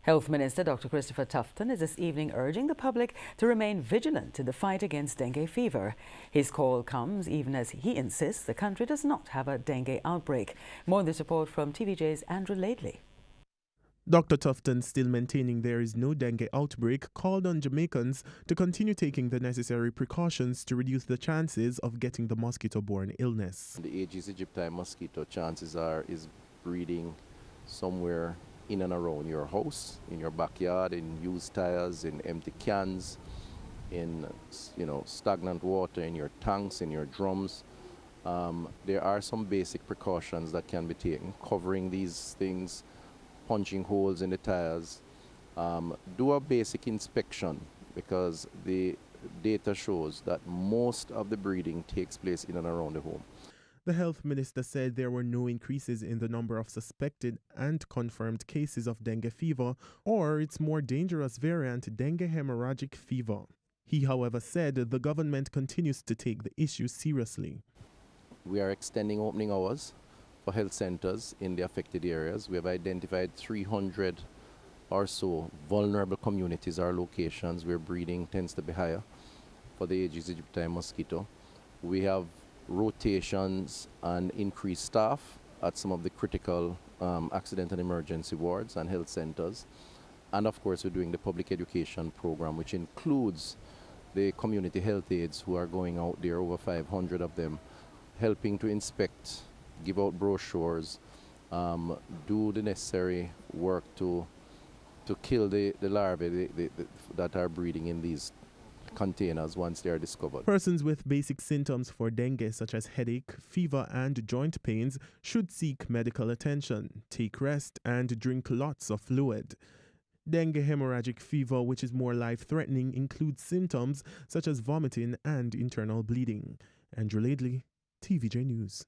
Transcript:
Health Minister Dr. Christopher Tufton is this evening urging the public to remain vigilant in the fight against dengue fever. His call comes even as he insists the country does not have a dengue outbreak. More on this report from TVJ's Andrew Laidley. Dr. Tufton, still maintaining there is no dengue outbreak, called on Jamaicans to continue taking the necessary precautions to reduce the chances of getting the mosquito-borne illness. The Aedes aegypti mosquito chances is breeding somewhere in and around your house, in your backyard, in used tires, in empty cans, in stagnant water, in your tanks, in your drums. There are some basic precautions that can be taken, covering these things, punching holes in the tires. Do a basic inspection, because the data shows that most of the breeding takes place in and around the home. The health minister said there were no increases in the number of suspected and confirmed cases of dengue fever or its more dangerous variant, dengue hemorrhagic fever. He, however, said the government continues to take the issue seriously. We are extending opening hours for health centers in the affected areas. We have identified 300 or so vulnerable communities or locations where breeding tends to be higher for the Aedes aegypti mosquito. We have rotations and increased staff at some of the critical accident and emergency wards and health centers. And of course, we're doing the public education program, which includes the community health aides who are going out there, over 500 of them, helping to inspect, give out brochures, do the necessary work to kill the larvae that are breeding in these containers once they are discovered. Persons with basic symptoms for dengue, such as headache, fever, and joint pains, should seek medical attention, take rest, and drink lots of fluid. Dengue hemorrhagic fever, which is more life-threatening, includes symptoms such as vomiting and internal bleeding. Andrew Laidley, TVJ News.